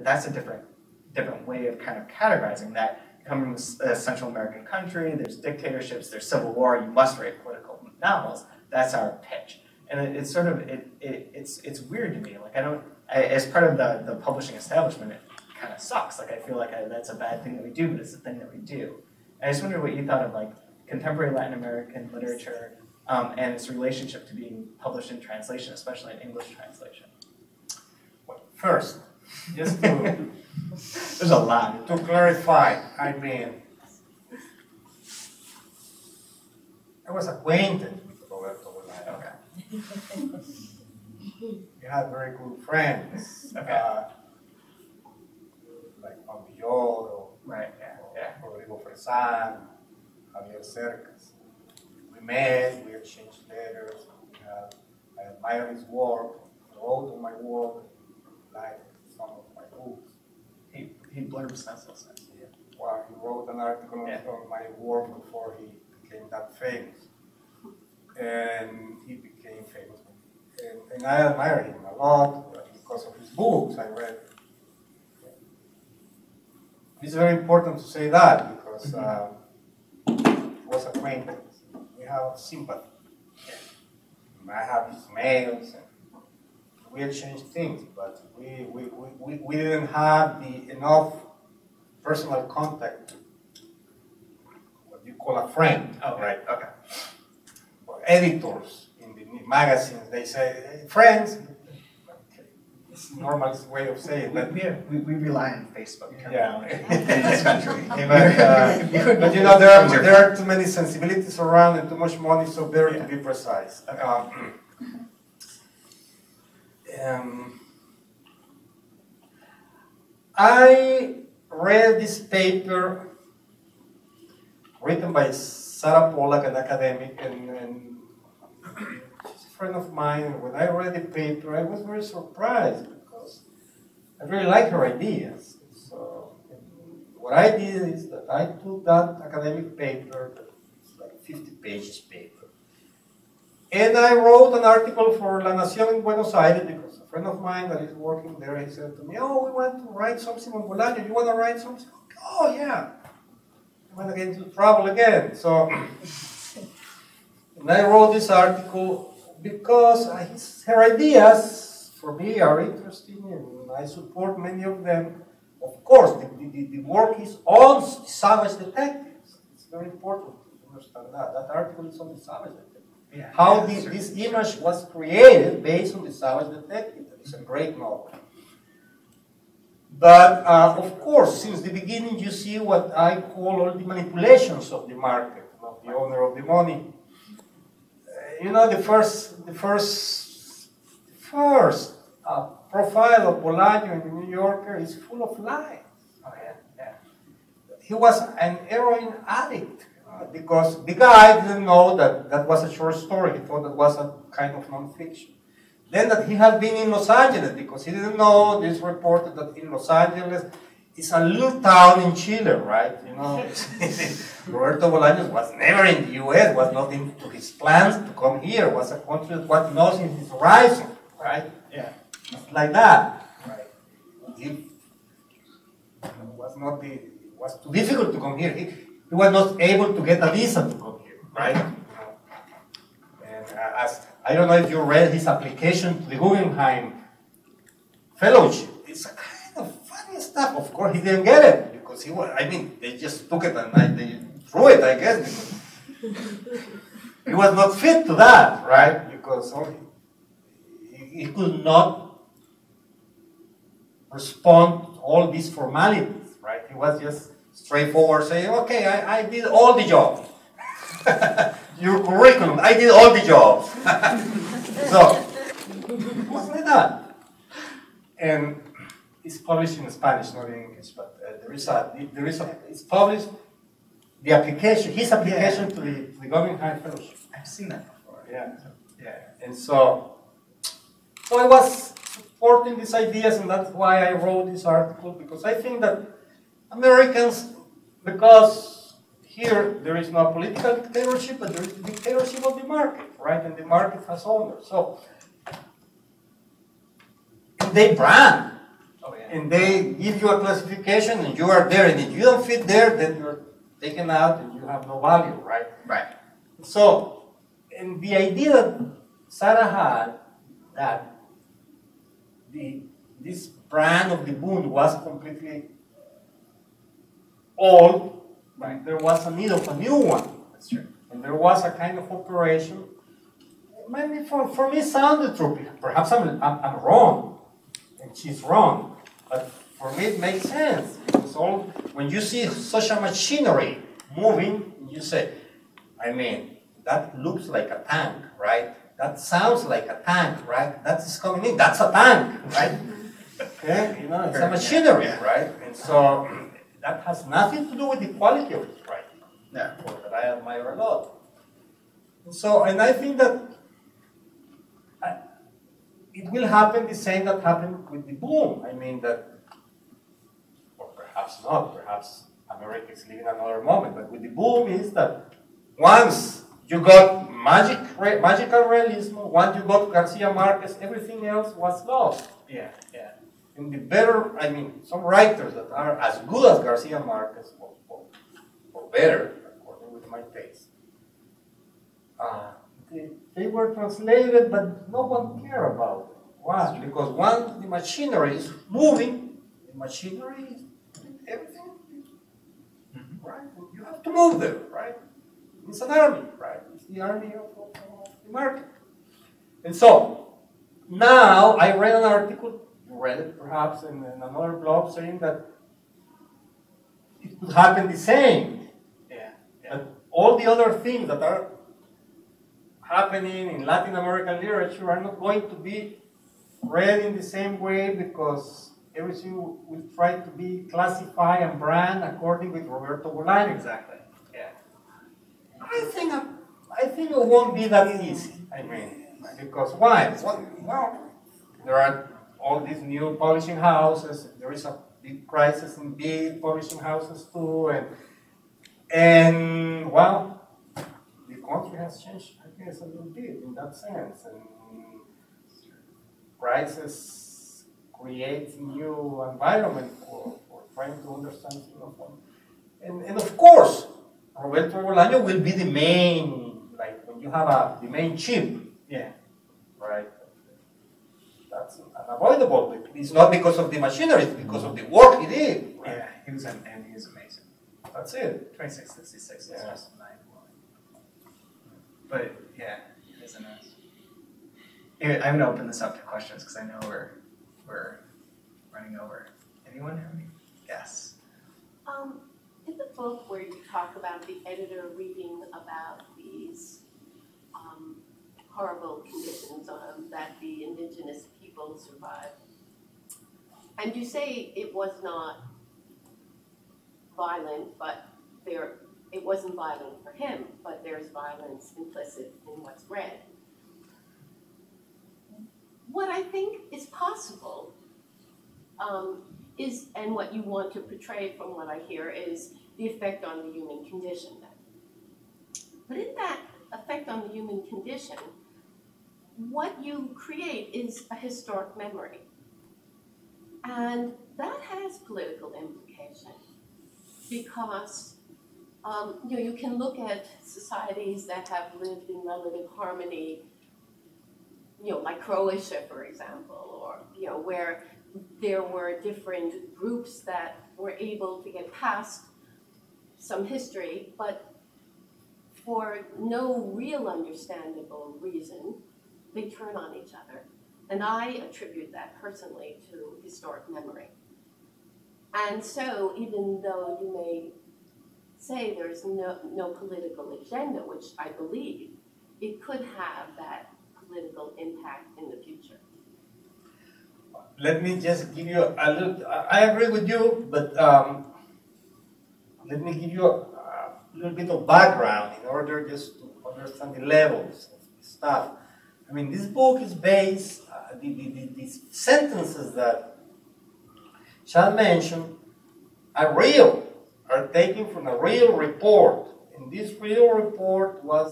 that's a different way of kind of categorizing that. Coming from a Central American country, there's dictatorships, there's civil war, you must write political novels. That's our pitch. And it's sort of, it's weird to me. Like as part of the publishing establishment, it kind of sucks. Like I feel like that's a bad thing that we do, but it's the thing that we do. And I just wonder what you thought of like contemporary Latin American literature and its relationship to being published in translation, especially in English translation. Well, first, just to... There's a lot. To clarify, I mean, I was acquainted with Roberto Bolaño. Okay. We had very good friends, okay. like Juan Villoro, right? Yeah. Rodrigo Fresan, Javier Cercas. We met, we exchanged letters. I admire his work. He wrote on my work, like some of my books. He blurbs senselessness. Yeah. Well, he wrote an article on my work before he became that famous. And he became famous. And I admire him a lot because of his books I read. It's very important to say that because it was acquaintance. We have sympathy. I have his mails. We exchanged things, but we didn't have enough personal contact, what you call a friend. Oh, right, okay. Or editors in the magazines, they say, hey, friends. It's the normal way of saying that. We rely on Facebook in this country. But you know, there are too many sensibilities around and too much money, so better to be precise. I read this paper written by Sarah Pollack, an academic, and she's a friend of mine. And when I read the paper, I was very surprised because I really like her ideas. So what I did is that I took that academic paper, it's like 50 pages paper, and I wrote an article for La Nación in Buenos Aires because a friend of mine that is working there, he said to me, oh, we want to write something on Bolaño. You want to write something? Oh, yeah. I want to get into trouble again. So, and I wrote this article because her ideas, for me, are interesting and I support many of them. Of course, the work is on savage detectives. It's very important to understand that. That article is on the savage detectives. Yeah, how this image was created based on the Savage Detective. It's a great novel. But, of course, since the beginning, you see what I call all the manipulations of the market, of the owner of the money. You know, the first profile of Bolaño in the New Yorker is full of lies. Oh, yeah. He was an heroin addict. Because the guy didn't know that that was a short story. He thought that was a kind of non-fiction. Then that he had been in Los Angeles, because he didn't know, this reported that in Los Angeles, it's a little town in Chile, right? You know, Roberto Bolaño was never in the U.S., was not into his plans to come here, was a country that was not in his horizon, right? Yeah. It's like that, right? It was too difficult to come here. He was not able to get a visa to come here, right? And I don't know if you read his application to the Guggenheim Fellowship. It's a kind of funny stuff. Of course, he didn't get it because he was. I mean, they just took it and they threw it, I guess, because he was not fit to that, right? Because he could not respond to all these formalities, right? He was just straightforward, saying, okay, I did all the jobs. Your curriculum, I did all the jobs. So, it was like that. And it's published in Spanish, not in English, but it's published, the application, his application to the Guggenheim Fellowship. I've seen that before. Yeah. And so I was supporting these ideas, and that's why I wrote this article, because I think that Americans, because here there is no political dictatorship, but there is the dictatorship of the market, right? And the market has owners. So they brand and they give you a classification, and you are there, and if you don't fit there, then you're taken out, and you have no value, right? Right. So, and the idea that Sarah had that this brand of the Bund was completely old, right? There was a need of a new one. That's true. And there was a kind of operation. Maybe for me, sounded true. Perhaps I'm wrong, and she's wrong. But for me, it makes sense. Because when you see such a machinery moving, you say, I mean, that looks like a tank, right? That sounds like a tank, right? That is coming in. That's a tank, right? Okay, you know, it's a machinery, right? And so that has nothing to do with the quality of it, right? Yeah. That I admire a lot. And I think that it will happen the same that happened with the boom. I mean that, or perhaps not, perhaps America is living another moment, but with the boom is that once you got magical realism, once you got Garcia Marquez, everything else was lost. Yeah, yeah. And the better, I mean, some writers that are as good as Garcia Marquez, or better, according with my taste, they were translated, but no one cared about it. Why? Because once the machinery is moving, the machinery is everything, right? And you have to move there, right? It's an army, right? It's the army of the market. And so, now I read an article, you read it perhaps in another blog, saying that it could happen the same. Yeah. That all the other things that are happening in Latin American literature are not going to be read in the same way because everything will try to be classified and brand according with Roberto Bolaño. Exactly. Yeah. I think it won't be that easy. I mean, because why? Well, there are all these new publishing houses. There is a big crisis in big publishing houses too, and well, the country has changed, I guess, a little bit in that sense. And crisis creates new environment for trying to understand things. And of course, Roberto Bolaño will be the main, like when you have the main chip. Yeah. Right? That's unavoidable. It's not because of the machinery, it's because of the work he did. Right? Yeah, he was amazing. That's it. 2666 is Yeah. just mind-blowing. But yeah, it is a mess. Here, I'm gonna open this up to questions because I know we're running over. Anyone have any? Yes. In the book where you talk about the editor reading about these horrible conditions that the indigenous people survived, and you say it was not violent, but it wasn't violent for him, but there's violence implicit in what's read. What I think is possible is, and what you want to portray from what I hear, is the effect on the human condition then. But in that effect on the human condition, what you create is a historic memory. And that has political implication because you can look at societies that have lived in relative harmony, like Croatia, for example, or where there were different groups that were able to get past some history, but for no real understandable reason, they turn on each other. And I attribute that personally to historic memory. And so even though you may say there's no political agenda, which I believe, it could have that political impact in the future. Let me just give you a little, I agree with you, but let me give you a little bit of background in order just to understand the levels of the stuff. I mean, this book is based, these sentences that Sean mentioned are taken from a real report. And this real report was